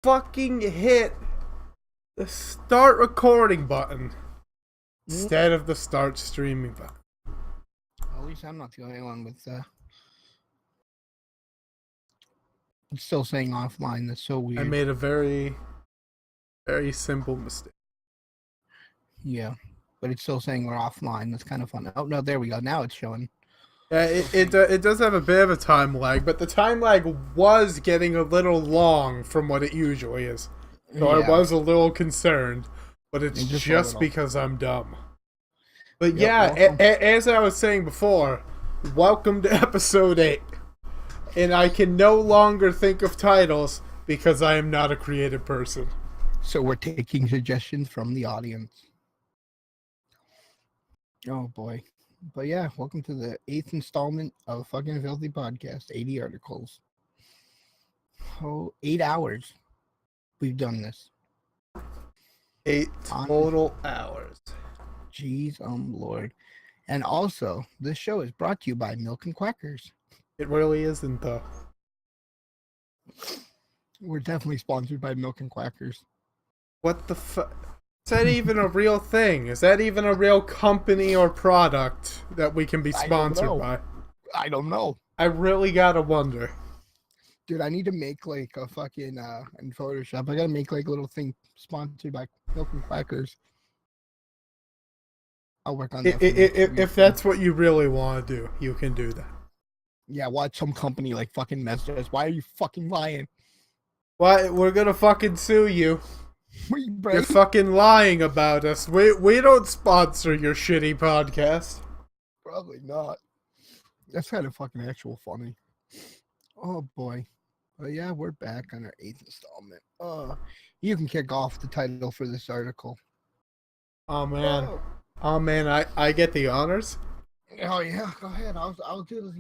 fucking hit the start recording button instead of the start streaming button. At least I'm not the only one with it's still saying offline. That's so weird. I made a very, very simple mistake. Yeah, but it's still saying we're offline. That's kind of fun. Oh no, there we go. Now it's showing. Yeah, it does have a bit of a time lag, but the time lag was getting a little long from what it usually is. So I was a little concerned, but it's just because I'm dumb. But as I was saying before, welcome to episode 8. And I can no longer think of titles because I am not a creative person. So we're taking suggestions from the audience. Oh boy. But yeah, welcome to the 8th installment of Fucking Filthy Podcast, 80 articles. Oh, 8 hours we've done this. 8 total hours. Jeez, Lord. And also, this show is brought to you by Milk and Quackers. It really isn't, though. We're definitely sponsored by Milk and Quackers. What the fuck? Is that even a real thing? Is that even a real company or product that we can be sponsored by? I don't know. I really gotta wonder. Dude, I need to make like a fucking in Photoshop. I gotta make like a little thing sponsored by Milk and Quackers. I'll work on that. If that's what you really want to do, you can do that. Yeah, watch some company like fucking message us. Why are you fucking lying? Why? We're gonna fucking sue you. You're You're fucking lying about us. We don't sponsor your shitty podcast. Probably not. That's kind of fucking actual funny. Oh boy. But yeah, we're back on our 8th installment. You can kick off the title for this article. Oh man. Oh man, I get the honors? Oh yeah, go ahead. I'll do this.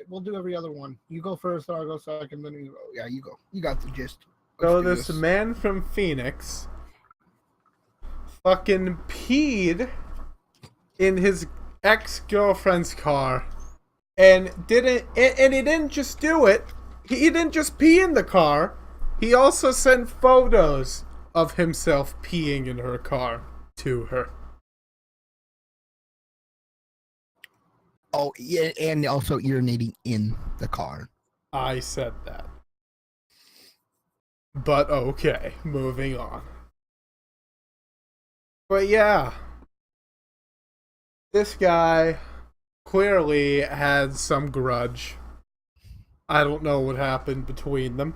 We'll do every other one. You go first, I'll go second, then you go. Yeah, you go. You got the gist. So this man from Phoenix fucking peed in his ex-girlfriend's car and he didn't just do it. He didn't just pee in the car. He also sent photos of himself peeing in her car to her. Oh, yeah, and also urinating in the car. I said that. But okay, moving on. But yeah, this guy clearly had some grudge. I don't know what happened between them.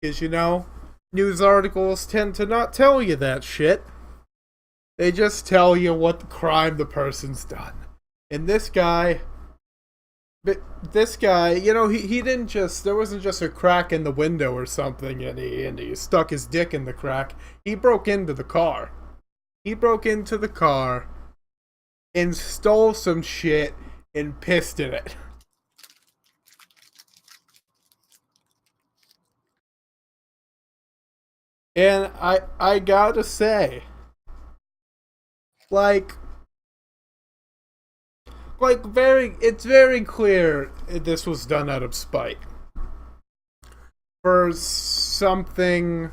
Because, news articles tend to not tell you that shit. They just tell you what crime the person's done. And this guy, he didn't just, there wasn't just a crack in the window or something and he stuck his dick in the crack. He broke into the car. He broke into the car and stole some shit and pissed in it. And I gotta say, it's very clear this was done out of spite. For something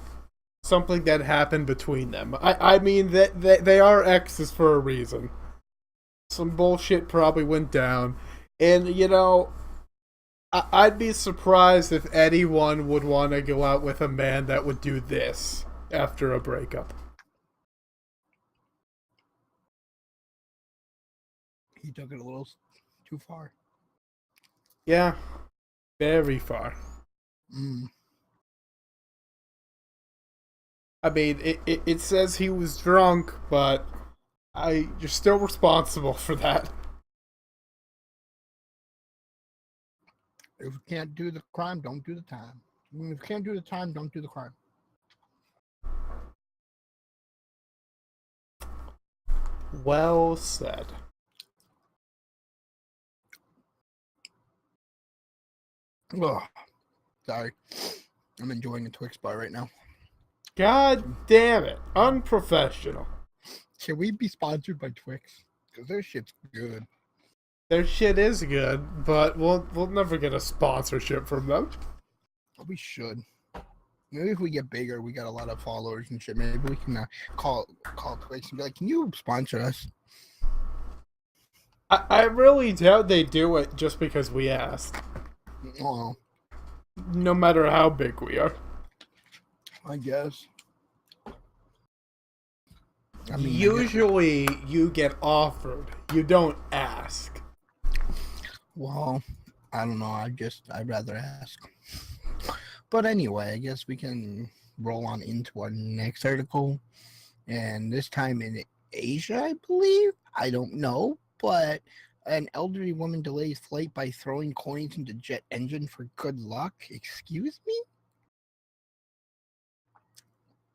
that happened between them. I mean, they are exes for a reason. Some bullshit probably went down. And, I'd be surprised if anyone would want to go out with a man that would do this after a breakup. He took it a little too far. Yeah, very far. I mean, it says he was drunk, but you're still responsible for that. If you can't do the crime, don't do the time. If you can't do the time, don't do the crime. Well said. Oh, sorry. I'm enjoying a Twix bar right now. God damn it. Unprofessional. Should we be sponsored by Twix? Because their shit's good. Their shit is good, but we'll never get a sponsorship from them. We should. Maybe if we get bigger, we got a lot of followers and shit. Maybe we can call Twix and be like, "Can you sponsor us?" I really doubt they do it just because we asked. Oh, No matter how big we are. I guess. I mean, Usually you get offered. You don't ask. Well, I don't know. I'd rather ask. But anyway, I guess we can roll on into our next article. And this time in Asia, I believe. I don't know. But an elderly woman delays flight by throwing coins into jet engine for good luck. Excuse me?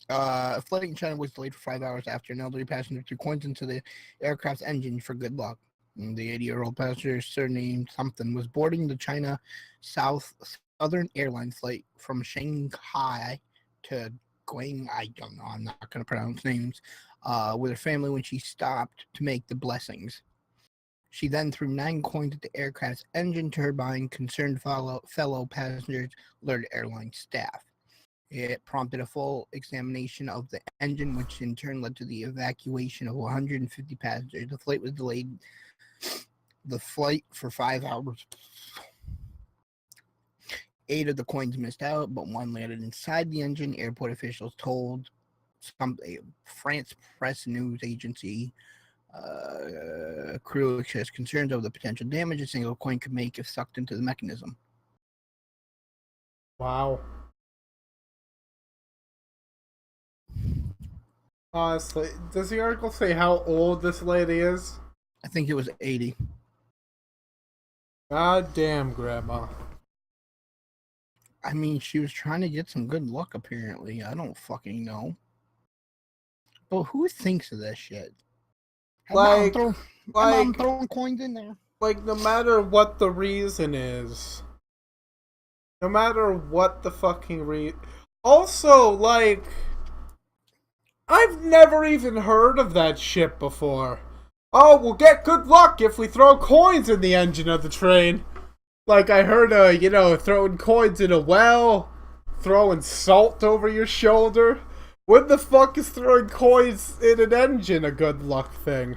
A flight in China was delayed for 5 hours after an elderly passenger threw coins into the aircraft's engine for good luck. And the 80-year-old passenger, surnamed something, was boarding the China Southern Airlines flight from Shanghai to Guang. I don't know. I'm not going to pronounce names. With her family when she stopped to make the blessings. She then threw 9 coins at the aircraft's engine turbine. Concerned fellow passengers alerted airline staff. It prompted a full examination of the engine, which in turn led to the evacuation of 150 passengers. The flight was delayed. The flight for 5 hours. 8 of the coins missed out, but 1 landed inside the engine. Airport officials told a France press news agency. Crew expressed concerns over the potential damage a single coin could make if sucked into the mechanism. Wow. Honestly, does the article say how old this lady is? I think it was 80. God damn, Grandma. I mean, she was trying to get some good luck, apparently. I don't fucking know. But who thinks of this shit? Like, I'm throwing coins in there. Like, no matter what the reason is. No matter what the fucking Also, like, I've never even heard of that shit before. Oh, we'll get good luck if we throw coins in the engine of the train. Like, I heard, throwing coins in a well, throwing salt over your shoulder. When the fuck is throwing coins in an engine a good luck thing?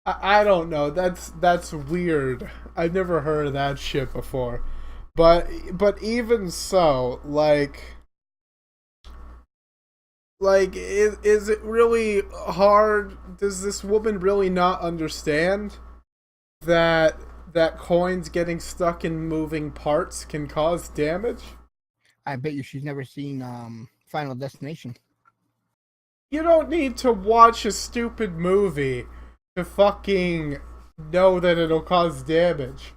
I don't know. That's weird. I've never heard of that shit before. But even so, is it really hard? Does this woman really not understand that coins getting stuck in moving parts can cause damage? I bet you she's never seen Final Destination. You don't need to watch a stupid movie to fucking know that it'll cause damage.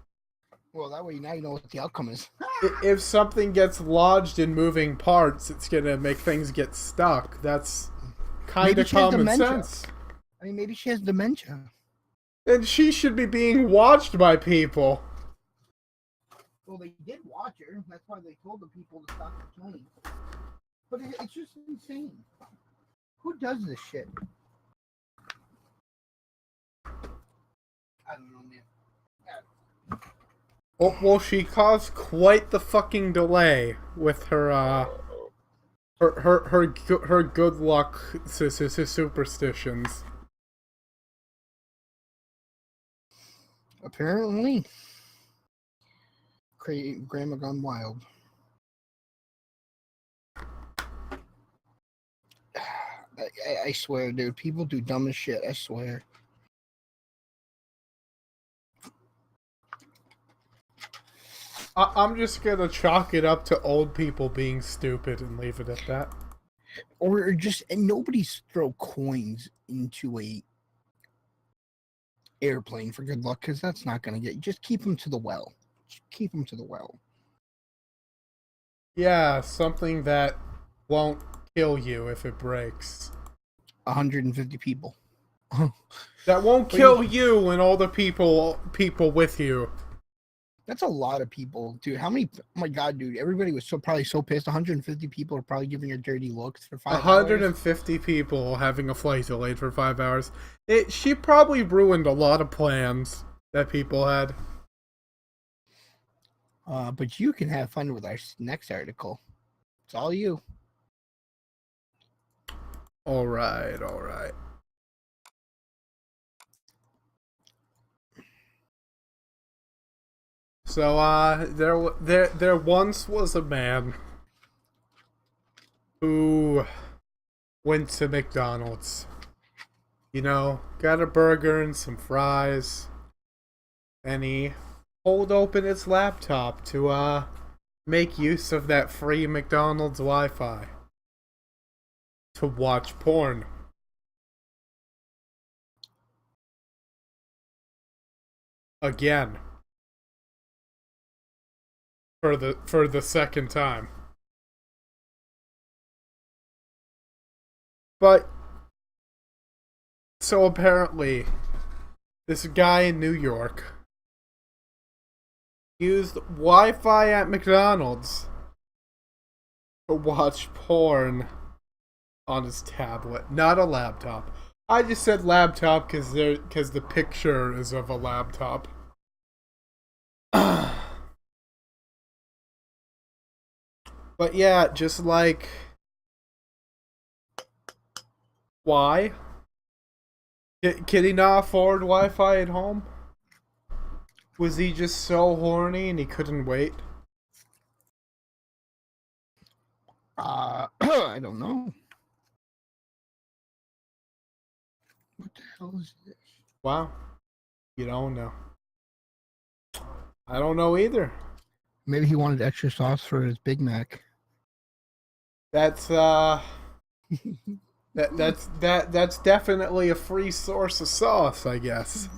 Well, that way now you know what the outcome is. If something gets lodged in moving parts, it's gonna make things get stuck. That's kind of common sense. I mean, maybe she has dementia. And she should be being watched by people. Well, they did watch her. That's why they told the people to stop the plane. But it's just insane. Who does this shit? I don't know, man. Well, she caused quite the fucking delay with her good luck superstitions. Apparently, Grandma gone wild. I swear, dude, people do dumb as shit. I swear. I'm just gonna chalk it up to old people being stupid and leave it at that. Or just, and nobody's throw coins into a airplane for good luck, because that's not gonna get. Just keep them to the well. Just keep them to the well. Yeah, something that won't kill you if it breaks. 150 people. That won't kill you and all the people with you. That's a lot of people, dude. How many? Oh my god, dude! Everybody was probably so pissed. 150 people are probably giving her dirty looks for 5 hours. 150 people having a flight delayed for 5 hours. She probably ruined a lot of plans that people had. But you can have fun with our next article. It's all you. All right, all right. So, there once was a man who went to McDonald's. You know, got a burger and some fries, and he pulled open his laptop to make use of that free McDonald's Wi-Fi to watch porn. Again. For the second time. But so apparently this guy in New York used Wi-Fi at McDonald's to watch porn on his tablet, not a laptop. I just said laptop because the picture is of a laptop. But yeah, just like, why? Can he not afford Wi-Fi at home? Was he just so horny and he couldn't wait? I don't know. What the hell is this? Wow. You don't know. I don't know either. Maybe he wanted extra sauce for his Big Mac. That's that's definitely a free source of sauce, I guess.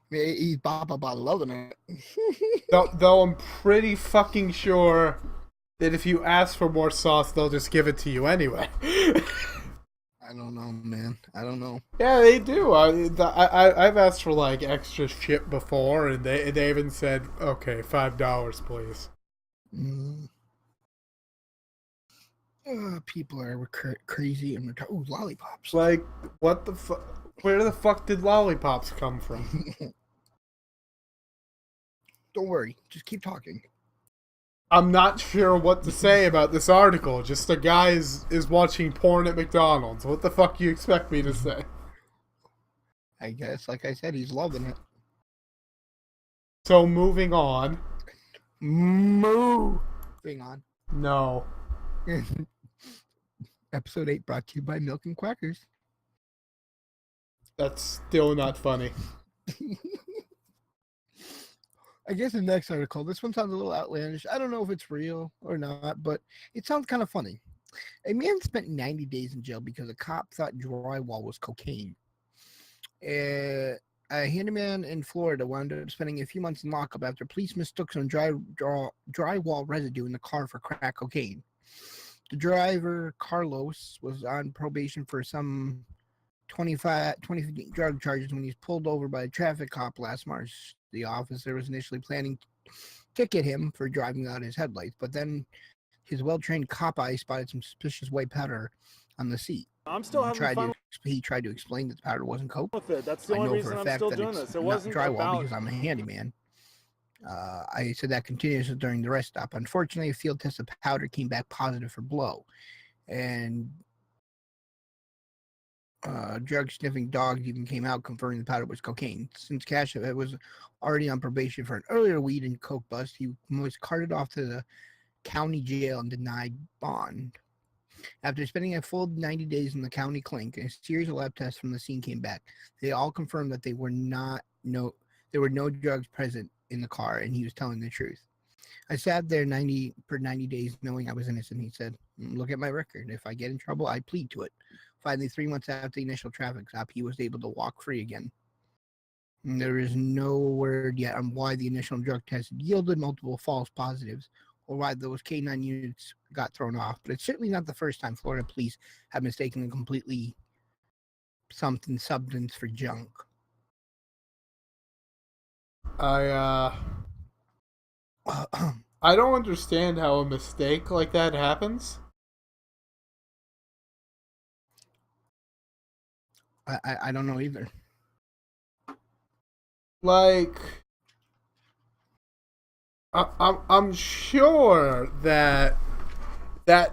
He's Baba loving it. Though I'm pretty fucking sure that if you ask for more sauce, they'll just give it to you anyway. I don't know, man. I don't know. Yeah, they do. I've asked for like extra shit before, and they even said, "Okay, $5, please." People are crazy and retarded. Ooh, lollipops. Like, what the fuck? Where the fuck did lollipops come from? Don't worry. Just keep talking. I'm not sure what to say about this article. Just a guy is watching porn at McDonald's. What the fuck do you expect me to say? I guess, like I said, he's loving it. So, moving on. Moving on. No. Episode 8 brought to you by Milk and Quackers. That's still not funny. I guess the next article, this one sounds a little outlandish. I don't know if it's real or not, but it sounds kind of funny. A man spent 90 days in jail because a cop thought drywall was cocaine. A handyman in Florida wound up spending a few months in lockup after police mistook some drywall residue in the car for crack cocaine. The driver, Carlos, was on probation for some 20 drug charges when he was pulled over by a traffic cop last March. The officer was initially planning to ticket him for driving without his headlights, but then his well-trained cop eye spotted some suspicious white powder on the seat. I'm still having fun He tried to explain that the powder wasn't coke. with it. That's the only reason I'm still doing this. It wasn't drywall about because I'm a handyman. I said that continuously during the rest stop. Unfortunately, a field test of powder came back positive for blow, and drug sniffing dogs even came out confirming the powder was cocaine. Since Cash was already on probation for an earlier weed and coke bust, he was carted off to the county jail and denied bond. After spending a full 90 days in the county clink, a series of lab tests from the scene came back. They all confirmed that there were no drugs present in the car, and he was telling the truth. I sat there 90 days knowing I was innocent, he said. Look at my record. If I get in trouble, I plead to it. Finally, 3 months after the initial traffic stop, he was able to walk free again. And there is no word yet on why the initial drug test yielded multiple false positives or why those K9 units got thrown off. But it's certainly not the first time Florida police have mistaken completely substance for junk. I don't understand how a mistake like that happens. I don't know either. Like, I'm sure that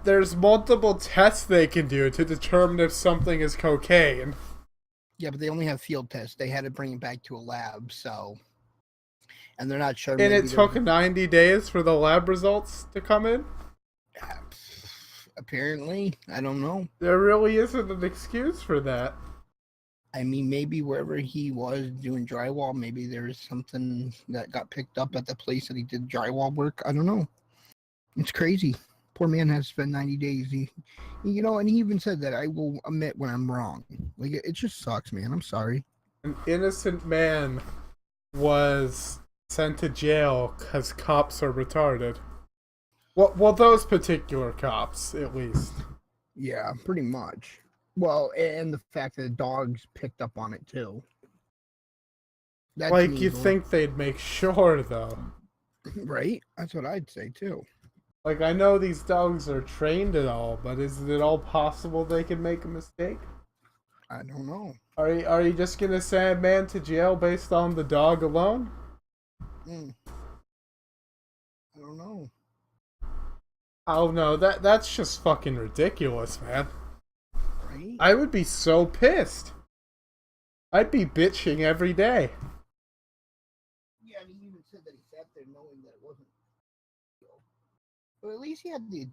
there's multiple tests they can do to determine if something is cocaine. Yeah, but they only have field tests. They had to bring it back to a lab, so... And they're not sure... And it took 90 days for the lab results to come in? Apparently. I don't know. There really isn't an excuse for that. I mean, maybe wherever he was doing drywall, maybe there's something that got picked up at the place that he did drywall work. I don't know. It's crazy. Poor man has to spend 90 days. He, and he even said that I will admit when I'm wrong. Like, it just sucks, man. I'm sorry. An innocent man was sent to jail because cops are retarded. Well, those particular cops, at least. Yeah, pretty much. Well, and the fact that the dogs picked up on it, too. That's like, you'd think they'd make sure, though. Right? That's what I'd say, too. Like, I know these dogs are trained and all, but is it all possible they can make a mistake? I don't know. Are you just gonna send a man to jail based on the dog alone? I don't know. Oh no, that's just fucking ridiculous, man. Right? I would be so pissed. I'd be bitching every day. Yeah, and he even said that he sat there knowing that it wasn't. But at least he had the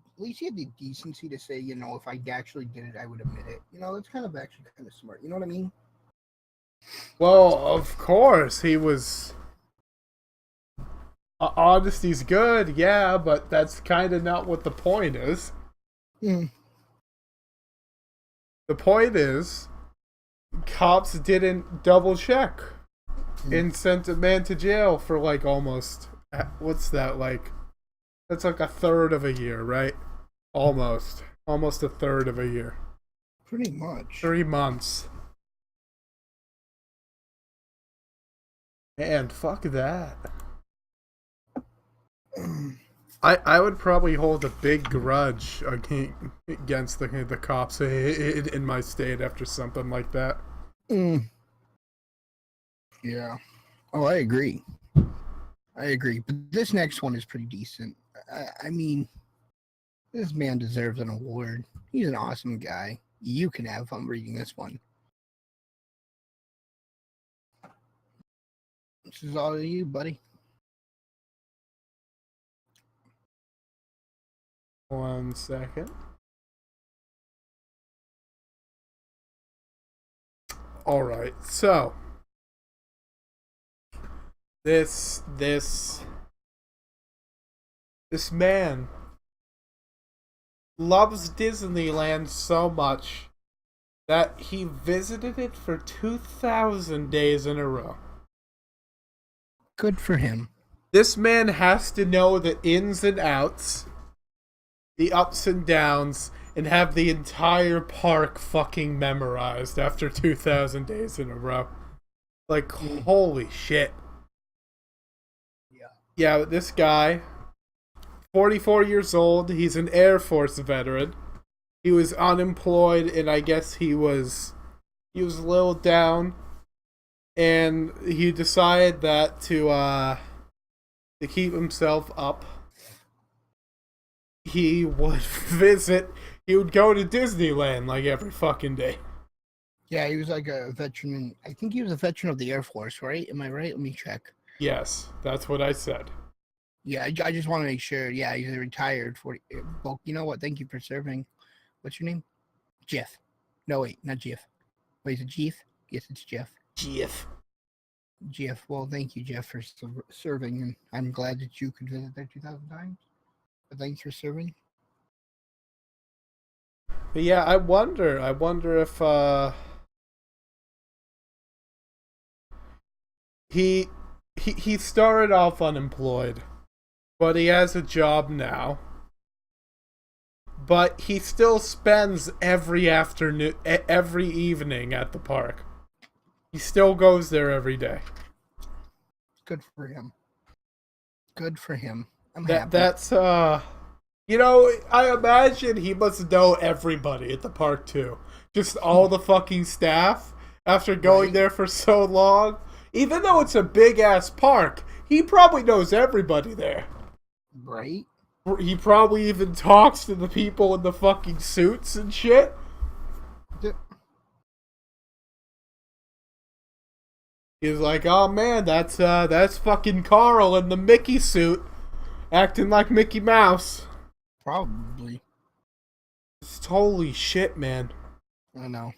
decency to say, if I actually did it, I would admit it. That's actually kind of smart. You know what I mean? Well, of course he was. Honesty's good, yeah, but that's kind of not what the point is. Mm. The point is, cops didn't double check and sent a man to jail for like almost. What's that like? That's like a third of a year, right? Almost a third of a year. Pretty much. 3 months. And fuck that. I would probably hold a big grudge against the cops in my state after something like that. Yeah. Oh, I agree. But this next one is pretty decent. I mean, this man deserves an award. He's an awesome guy. You can have fun reading this one. This is all you, buddy. 1 second. Alright, so this man loves Disneyland so much that he visited it for 2,000 days in a row. Good for him. This man has to know the ins and outs, the ups and downs, and have the entire park fucking memorized after 2,000 days in a row. Like, holy shit. Yeah, this guy, 44 years old, he's an Air Force veteran. He was unemployed, and I guess he was a little down, and he decided that to keep himself up, he would go to Disneyland like every fucking day. Yeah, he was like a veteran. I think he was a veteran of the Air Force, right? Am I right? Let me check. Yes, that's what I said. Yeah, I just want to make sure. Yeah, he's a retired 40. Well, you know what? Thank you for serving. What's your name? Jeff. No, wait, not Jeff. Wait, is it Jeff? Yes, it's Jeff. Jeff. Well, thank you, Jeff, for serving, and I'm glad that you could visit there 2,000 times. But thanks for serving. But yeah, I wonder if he started off unemployed, but he has a job now. But he still spends every evening at the park. He still goes there every day. Good for him. I'm happy. That's I imagine he must know everybody at the park too. Just all the fucking staff after going there for so long. Even though it's a big-ass park, he probably knows everybody there. Right? He probably even talks to the people in the fucking suits and shit. He's like, oh man, that's fucking Carl in the Mickey suit, acting like Mickey Mouse. Probably. It's holy shit, man. I know.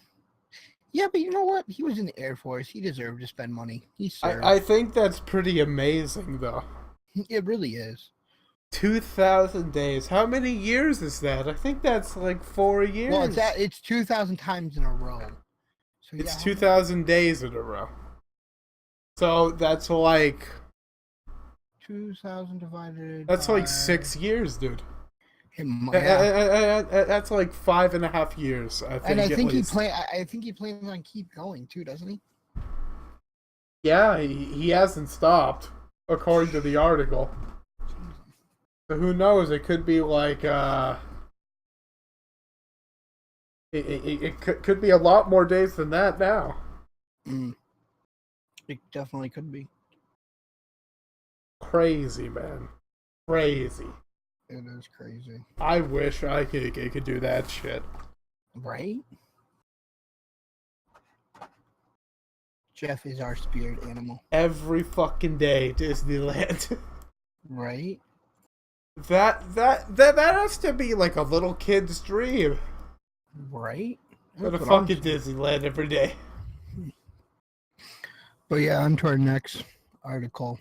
Yeah, but you know what? He was in the Air Force. He deserved to spend money. He served. I think that's pretty amazing, though. It really is. 2,000 days. How many years is that? I think that's like 4 years. Well, it's 2,000 times in a row. So it's 2,000 days in a row. So that's like 2,000 divided. That's by... like 6 years, dude. That's like 5.5 years. I think. And I think he plans on keep going too, doesn't he? Yeah, he hasn't stopped, according to the article. So who knows? It could be like it could be a lot more days than that now. It definitely could be. Crazy, man. Crazy. It is crazy. I wish I could do that shit. Right? Jeff is our spirit animal. Every fucking day, Disneyland. Right? That has to be like a little kid's dream. Right? Go to fucking Disneyland every day. But yeah, on to our next article.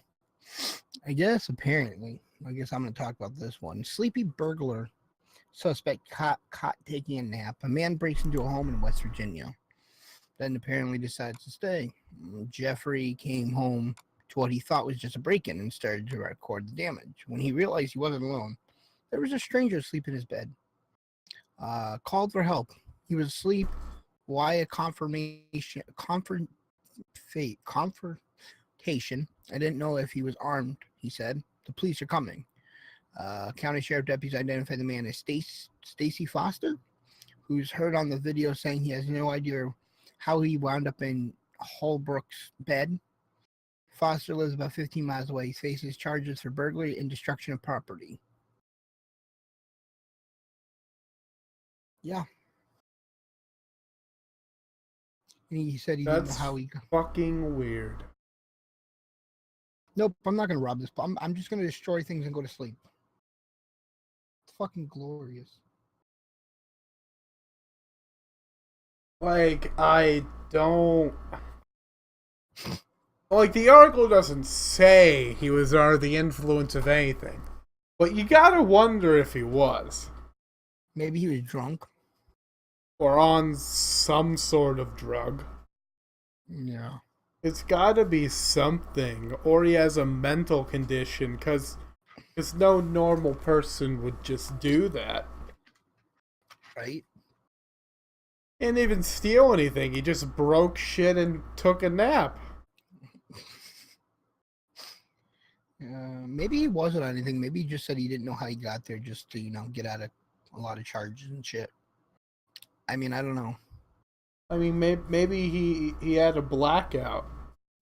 I guess I'm going to talk about this one. Sleepy burglar suspect caught taking a nap. A man breaks into a home in West Virginia, then apparently decides to stay. Jeffrey came home to what he thought was just a break-in and started to record the damage. When he realized he wasn't alone, there was a stranger asleep in his bed. Called for help. He was asleep. Why a confrontation? I didn't know if he was armed, he said. The police are coming. County Sheriff deputies identified the man as Stacy Foster, who's heard on the video saying he has no idea how he wound up in Holbrook's bed. Foster lives about 15 miles away. He faces charges for burglary and destruction of property. Yeah. And he said he didn't know how he got. Fucking weird. Nope, I'm not going to rob this. I'm just going to destroy things and go to sleep. It's fucking glorious. Like, I don't... Like, the article doesn't say he was under the influence of anything. But you gotta wonder if he was. Maybe he was drunk. Or on some sort of drug. Yeah. It's gotta be something. Or he has a mental condition, because no normal person would just do that. Right? He didn't even steal anything. He just broke shit and took a nap. Maybe he wasn't on anything. Maybe he just said he didn't know how he got there just to, get out of a lot of charges and shit. I mean, I don't know. I mean, maybe he had a blackout.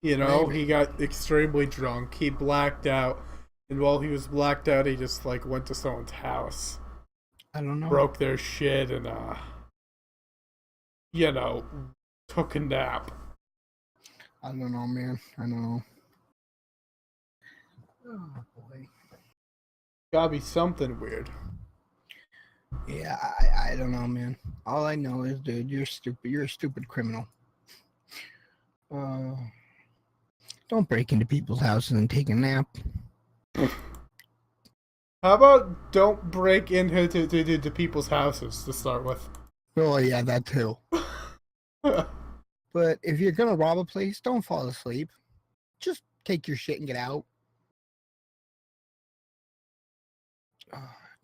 Maybe. He got extremely drunk. He blacked out. And while he was blacked out, he just, went to someone's house. I don't know. Broke their shit and, took a nap. I don't know, man. I don't know. Oh, boy. Gotta be something weird. Yeah, I don't know, man. All I know is, dude, you're stupid. You're a stupid criminal. Don't break into people's houses and take a nap. How about don't break into people's houses to start with? Oh, yeah, that too. But if you're going to rob a place, don't fall asleep. Just take your shit and get out.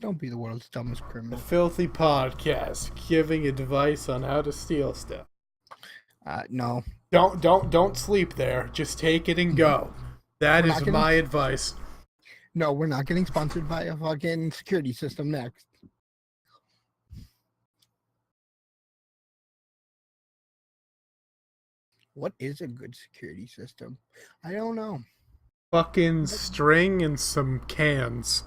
Don't be the world's dumbest criminal. The Filthy Podcast, giving advice on how to steal stuff. No. Don't sleep there. Just take it and go. That is my advice. No, we're not getting sponsored by a fucking security system next. What is a good security system? I don't know. Fucking string and some cans.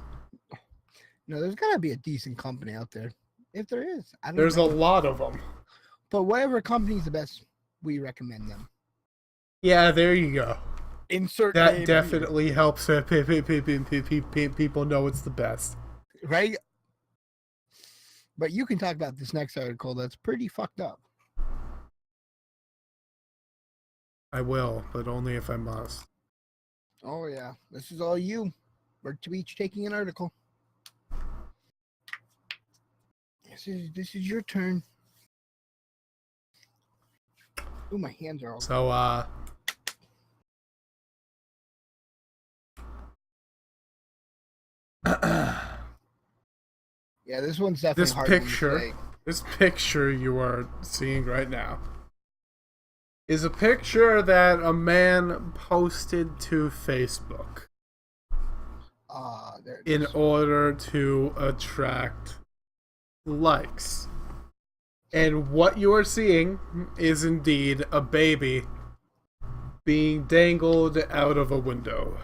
No, there's gotta be a decent company out there. If there is, I don't know. There's a lot of them. But whatever company's the best, we recommend them. Yeah, there you go. Insert that name definitely helps people know it's the best. Right? But you can talk about this next article that's pretty fucked up. I will, but only if I must. Oh, yeah. This is all you. We're to each taking an article. This is your turn. Ooh, my hands are all... So, yeah, this one's definitely hard. This picture you are seeing right now is a picture that a man posted to Facebook in order to attract likes. And what you are seeing is indeed a baby being dangled out of a window.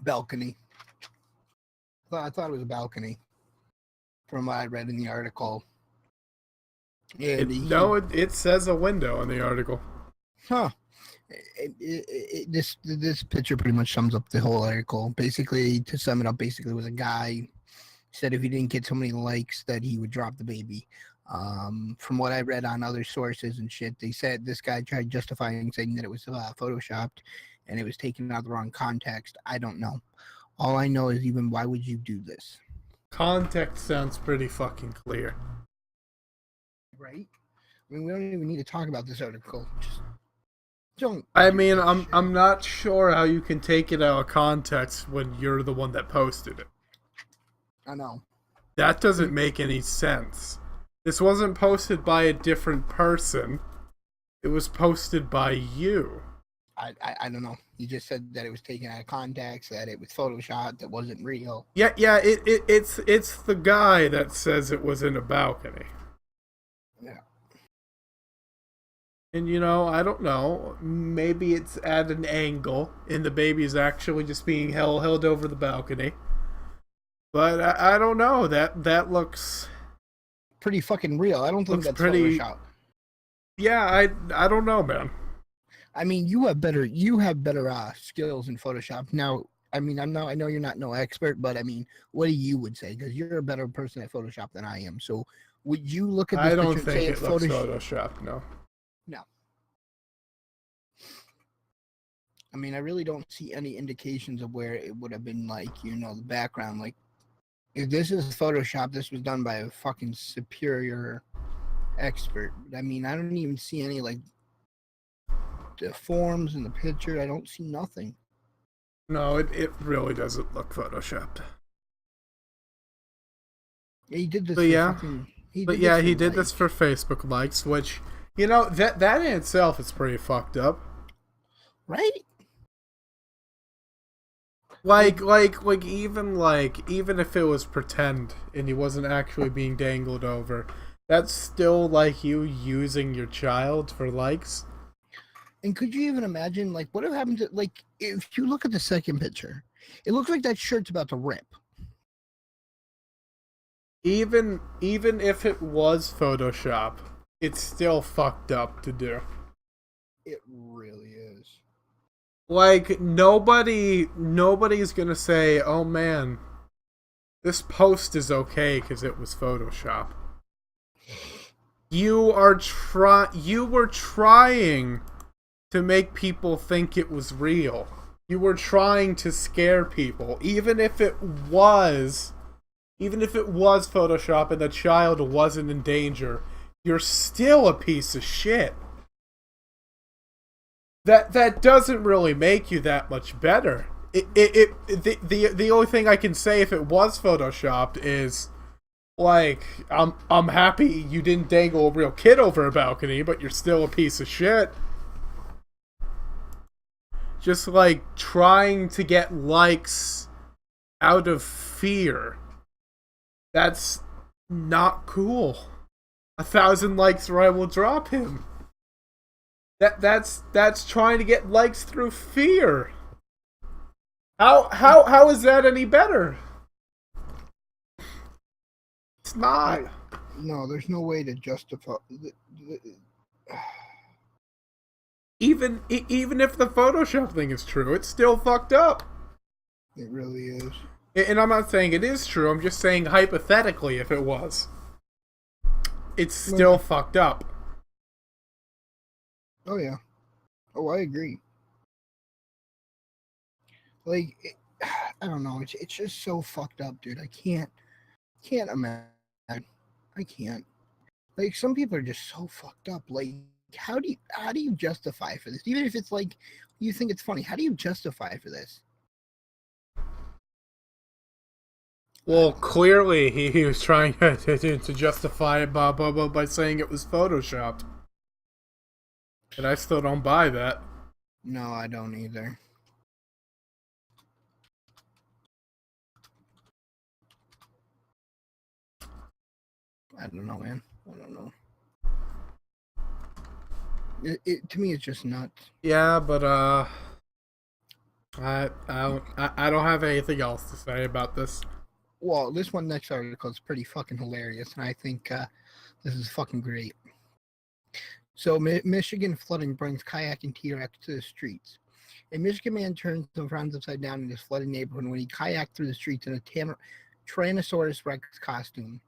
Balcony. I thought it was a balcony from what I read in the article. Yeah, it says a window in the article. Huh. This picture pretty much sums up the whole article. Basically, to sum it up, it was a guy said if he didn't get so many likes that he would drop the baby. From what I read on other sources and shit, they said this guy tried justifying, saying that it was photoshopped and it was taken out of the wrong context. I don't know. All I know is, even why would you do this? Context sounds pretty fucking clear. Right? I mean, we don't even need to talk about this article. Just don't. I mean, I'm not sure how you can take it out of context when you're the one that posted it. I know. That doesn't make any sense. This wasn't posted by a different person. It was posted by you. I don't know. You just said that it was taken out of context, that it was photoshopped, that wasn't real. Yeah. It's the guy that says it was in a balcony. Yeah. And I don't know. Maybe it's at an angle, and the baby's actually just being held over the balcony. But I don't know. That looks pretty fucking real. I don't think that's Photoshop. Yeah, I don't know, man. I mean, you have better skills in Photoshop. Now, I mean, I know you're not no expert, but I mean, what you would say? Because you're a better person at Photoshop than I am. So, would you look at this I don't picture and say think it looks Photoshop. No. No. I mean, I really don't see any indications of where it would have been like, the background. Like, if this is Photoshop, this was done by a fucking superior expert. I mean, I don't even see any like the forms in the picture. I don't see nothing. No, it really doesn't look photoshopped. Yeah, he did this. He did this for Facebook likes, which that in itself is pretty fucked up, right? Like even if it was pretend and he wasn't actually being dangled over, that's still like you using your child for likes. And could you even imagine, like, what would happen to, like, if you look at the second picture, it looks like that shirt's about to rip. Even if it was Photoshop, it's still fucked up to do. It really is. Like, nobody's gonna say, oh man, this post is okay because it was Photoshop. You were trying to make people think it was real. You were trying to scare people. Even if it was Photoshop and the child wasn't in danger, you're still a piece of shit. That doesn't really make you that much better. The only thing I can say if it was Photoshopped is, like, I'm happy you didn't dangle a real kid over a balcony, but you're still a piece of shit. Just like trying to get likes out of fear. That's not cool. 1,000 likes or I will drop him. That's trying to get likes through fear. How is that any better? It's not. No, there's no way to justify. Even if the Photoshop thing is true, it's still fucked up. It really is. And I'm not saying it is true. I'm just saying hypothetically, if it was, it's still fucked up. Oh yeah. Oh, I agree. Like, I don't know. It's just so fucked up, dude. I can't imagine. I can't. Like, some people are just so fucked up. Like, how do you justify for this? Even if it's like you think it's funny, how do you justify for this? Well, clearly he was trying to justify it by saying it was photoshopped. And I still don't buy that. No, I don't either. I don't know, man. I don't know. It to me, it's just nuts. Yeah, but I don't have anything else to say about this. Well, this one next article is pretty fucking hilarious, and I think this is fucking great. So, Michigan flooding brings kayaking T-Rex to the streets. A Michigan man turns some frowns upside down in his flooded neighborhood when he kayaked through the streets in a Tyrannosaurus Rex costume.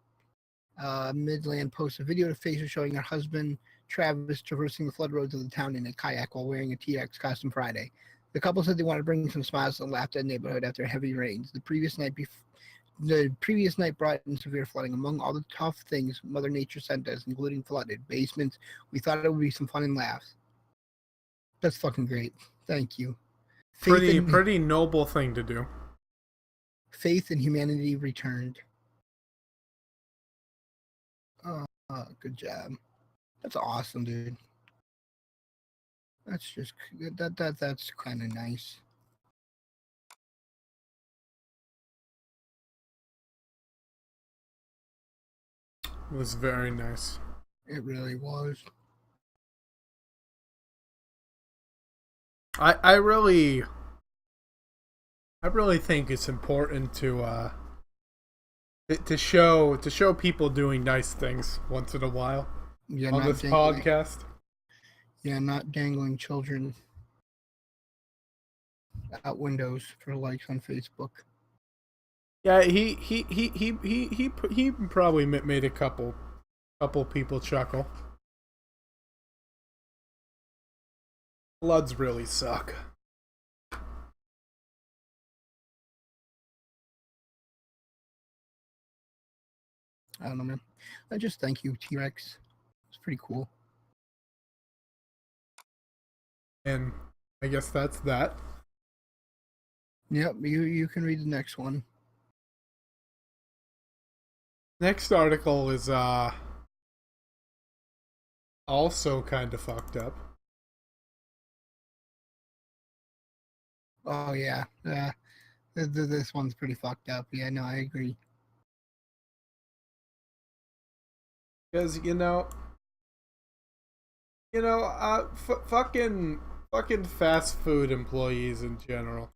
Midland posts a video to Facebook showing her husband, Travis, traversing the flood roads of the town in a kayak while wearing a T-Rex costume Friday. The couple said they wanted to bring some smiles and laugh at the neighborhood after heavy rains. The previous night brought in severe flooding. Among all the tough things Mother Nature sent us, including flooded basements, we thought it would be some fun and laughs. That's fucking great. Thank you. Pretty noble thing to do. Faith in humanity returned. Good job. That's awesome, dude. That's just that's kind of nice. It was very nice. It really was. I really think it's important to show people doing nice things once in a while on this podcast. Yeah, not dangling children out windows for likes on Facebook. Yeah, he probably made a couple people chuckle. Floods really suck. I don't know, man. I just thank you, T-Rex. It's pretty cool. And I guess that's that. Yep, you can read the next one. Next article is also kind of fucked up. Oh yeah, this one's pretty fucked up. Yeah, no, I agree. Because fucking fast food employees in general.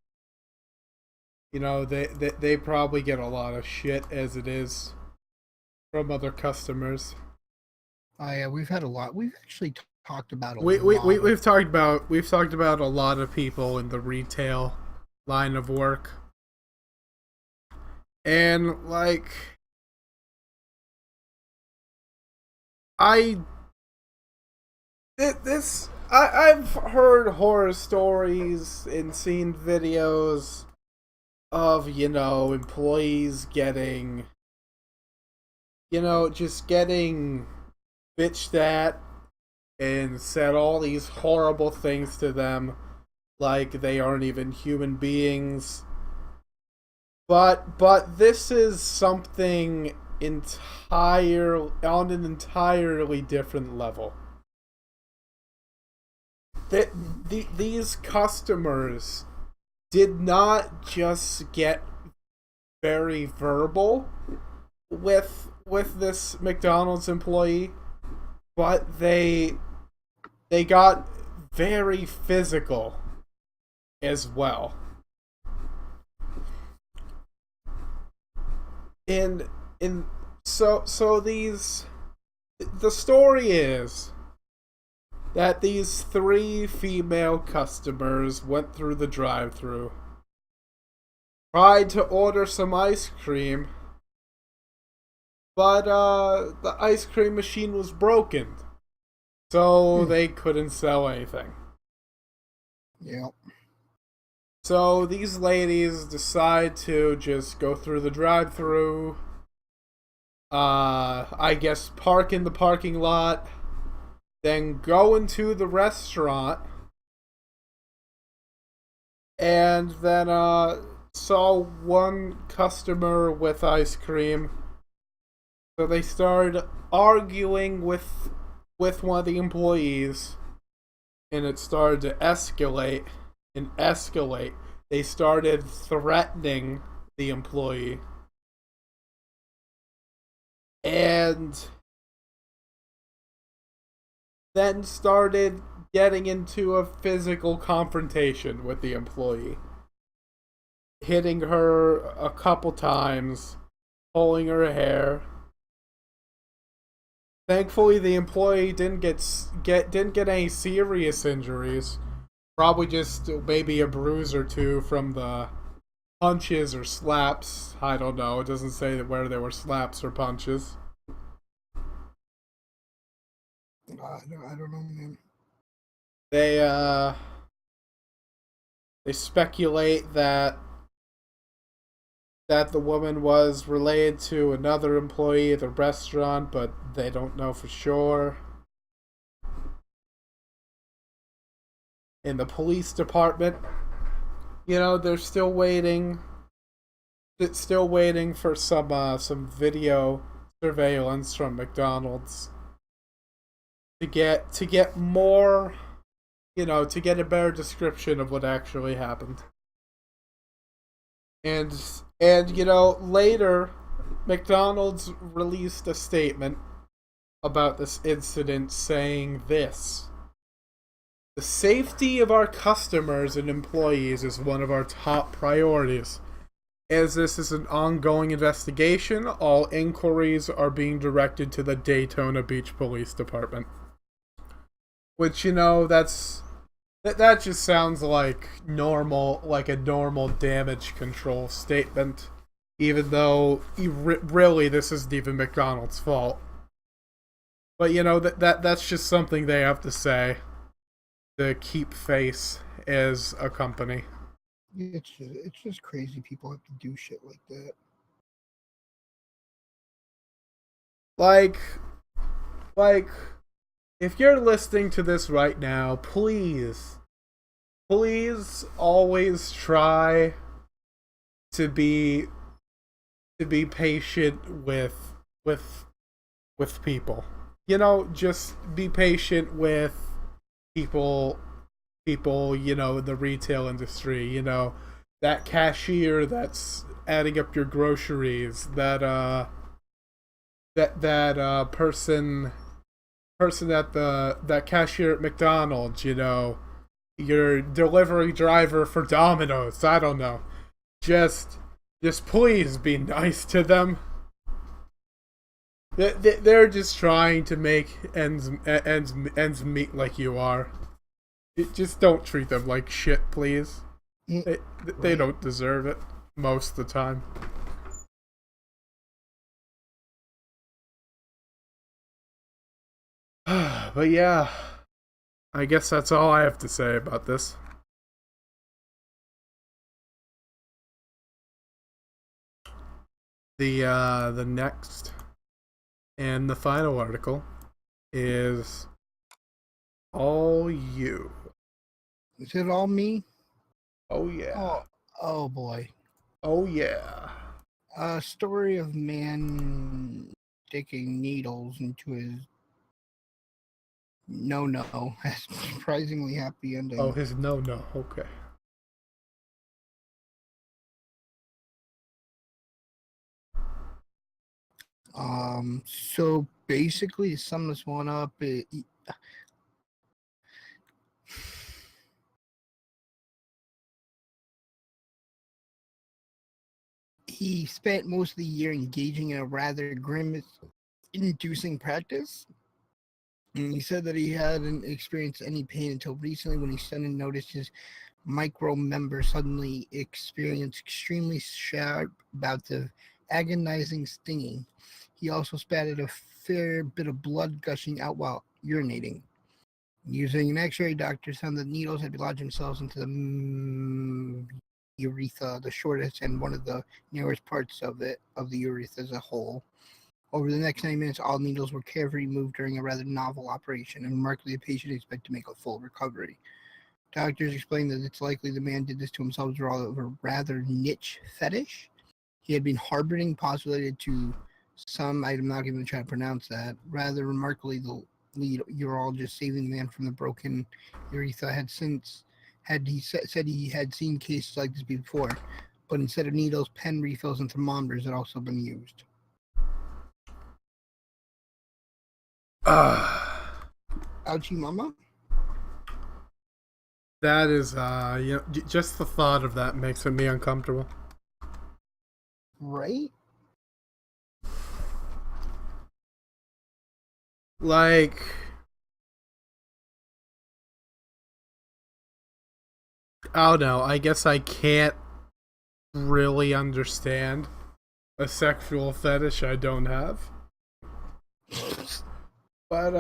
They probably get a lot of shit as it is from other customers. Oh yeah, we've had a lot. We've actually talked about a We've talked about a lot of people in the retail line of work, and like I've heard horror stories and seen videos of employees getting just getting bitched at and said all these horrible things to them, like they aren't even human beings. But this is something on an entirely different level. These customers did not just get very verbal with this McDonald's employee, but they got very physical as well. And so these, the story is that these 3 female customers went through the drive-thru, tried to order some ice cream, but the ice cream machine was broken, so they couldn't sell anything. Yep. So these ladies decide to just go through the drive-thru, I guess park in the parking lot, then go into the restaurant, and then saw one customer with ice cream. So they started arguing with one of the employees, and it started to escalate and escalate. They started threatening the employee. And then started getting into a physical confrontation with the employee, hitting her a couple times, pulling her hair. Thankfully, the employee didn't get any serious injuries. Probably just maybe a bruise or two from the punches or slaps. I don't know. It doesn't say where there were slaps or punches. I don't know, man. They speculate that the woman was related to another employee at the restaurant, but they don't know for sure. In the police department, they're still waiting. It's still waiting for some video surveillance from McDonald's to get more, to get a better description of what actually happened. And later, McDonald's released a statement about this incident saying this: "The safety of our customers and employees is one of our top priorities. As this is an ongoing investigation, all inquiries are being directed to the Daytona Beach Police Department." Which, that just sounds like a normal damage control statement, even though really this isn't even McDonald's fault. But that's just something they have to say to keep face as a company. It's just crazy people have to do shit like that. Like, if you're listening to this right now, please always try to be patient with people. Just be patient with people, in the retail industry, that cashier that's adding up your groceries, that person at that cashier at McDonald's, your delivery driver for Domino's, I don't know. Just please be nice to them. They're just trying to make ends meet like you are. Just don't treat them like shit, please. They don't deserve it most of the time. But yeah, I guess that's all I have to say about this. The next and the final article is all you. Is it all me? Oh yeah. Oh boy. Oh yeah. A story of man sticking needles into his no has a surprisingly happy ending. Oh, his no. Okay. So basically, to sum this one up, He spent most of the year engaging in a rather grimace-inducing practice. And he said that he hadn't experienced any pain until recently when he suddenly noticed his micro-member suddenly experienced extremely sharp bouts of agonizing stinging. He also spatted a fair bit of blood gushing out while urinating. Using an x-ray, doctors found that needles had lodged themselves into the urethra, the shortest and one of the narrowest parts of the urethra as a whole. Over the next 90 minutes, all needles were carefully removed during a rather novel operation, and remarkably, the patient expected to make a full recovery. Doctors explained that it's likely the man did this to himself as a rather niche fetish. He had been harboring, possibly to some, I'm not even going to try to pronounce that. Rather remarkably, the lead urologist saving the man from the broken urethra said he had seen cases like this before, but instead of needles, pen refills and thermometers had also been used. Ouchie mama? That is, just the thought of that makes me uncomfortable. Right? Like, I don't know, I guess I can't really understand a sexual fetish I don't have. But,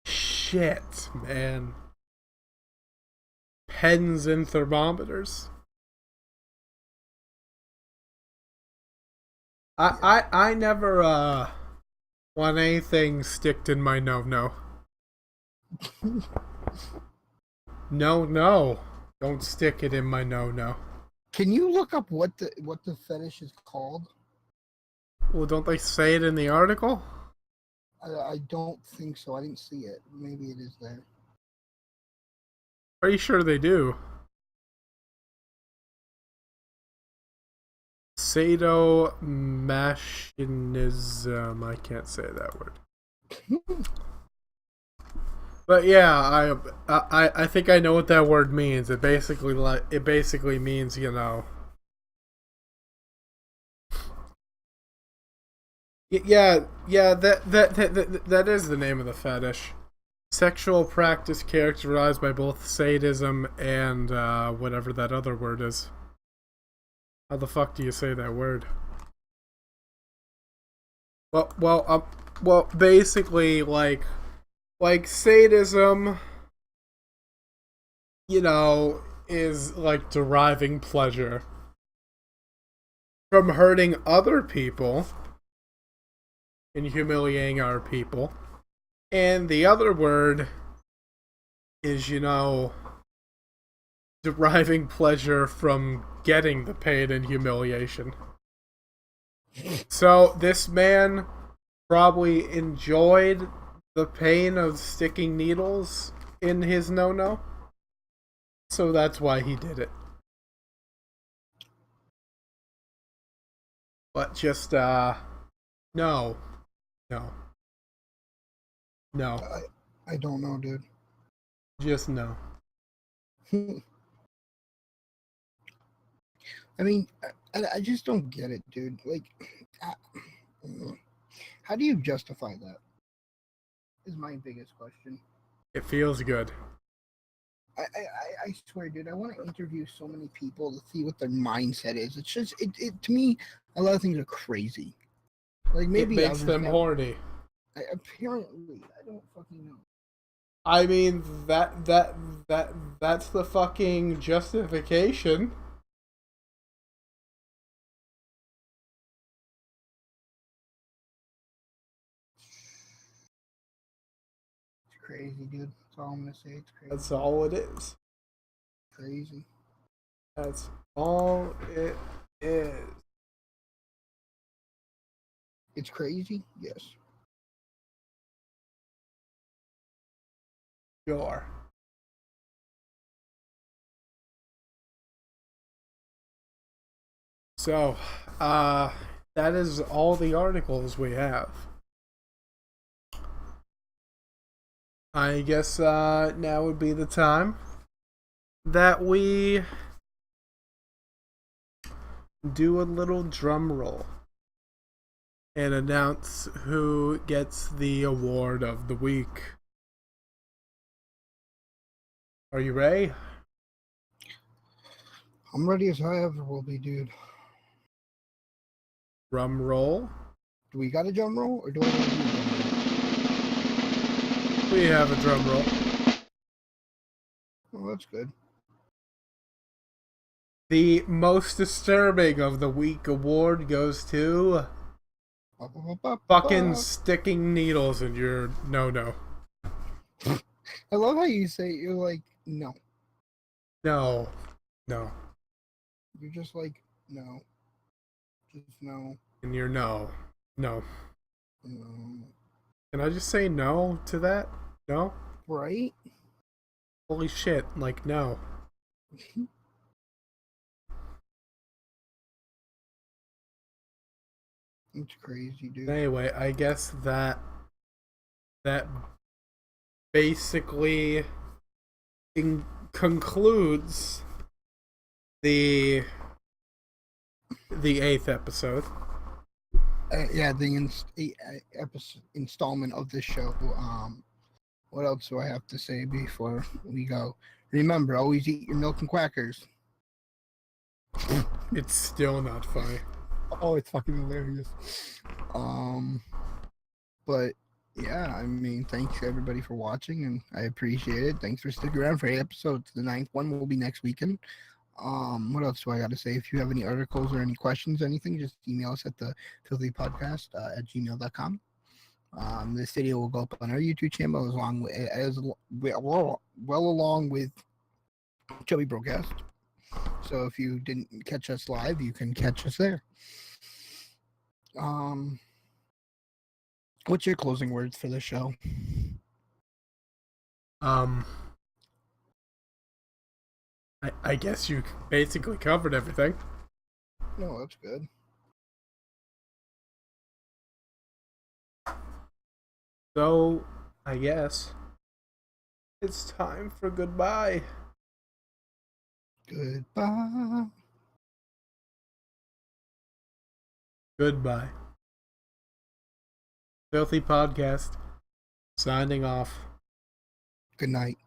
shit, man. Pens and thermometers. I never, want anything sticked in my no-no. No. Don't stick it in my no-no. Can you look up what the fetish is called? Well, don't they say it in the article? I don't think so. I didn't see it. Maybe it is there. Pretty sure they do. Sadomasochism. I can't say that word. But yeah, I think I know what that word means. It basically means, Yeah, that is the name of the fetish. Sexual practice characterized by both sadism and whatever that other word is. How the fuck do you say that word? Well, basically, like sadism, is like deriving pleasure from hurting other people and humiliating our people. And the other word is, deriving pleasure from getting the pain and humiliation. So this man probably enjoyed the pain of sticking needles in his no-no. So that's why he did it. But just, no. I don't know, dude. Just no. I mean, I just don't get it, dude. Like, how do you justify that? Is my biggest question. It feels good. I swear, dude, I want to interview so many people to see what their mindset is. It's just, it to me, a lot of things are crazy. Like, maybe it makes them horny. Apparently, I don't fucking know. I mean, that's the fucking justification. It's crazy, dude. That's all I'm gonna say. It's crazy. That's all it is. Crazy. That's all it is. It's crazy? Yes. Sure. So, that is all the articles we have. I guess now would be the time that we do a little drum roll and announce who gets the award of the week. Are you ready? I'm ready as I ever will be, dude. Drum roll. Do we got a drum roll, or do I want to do a drum roll? We have a drum roll. Oh, that's good. The most disturbing of the week award goes to fucking sticking needles in your no. I love how you say you're like, no. No. You're just like, no. Just no. And you're no. No. Can I just say no to that? No? Right? Holy shit, like no. It's crazy, dude. Anyway, I guess that basically concludes the 8th episode. The episode installment of this show. What else do I have to say before we go? Remember, always eat your milk and crackers. It's still not funny. Oh, it's fucking hilarious. But yeah, I mean, thanks everybody for watching, and I appreciate it. Thanks for sticking around for 8 episodes. The 9th one will be next weekend. What else do I got to say? If you have any articles or any questions, anything, just email us at the filthypodcast at gmail.com. This video will go up on our YouTube channel along with ChubbyBroCast. So if you didn't catch us live, you can catch us there. What's your closing words for the show? I guess you basically covered everything. No, that's good. So, I guess it's time for goodbye. Goodbye. Goodbye. Filthy Podcast, signing off. Good night.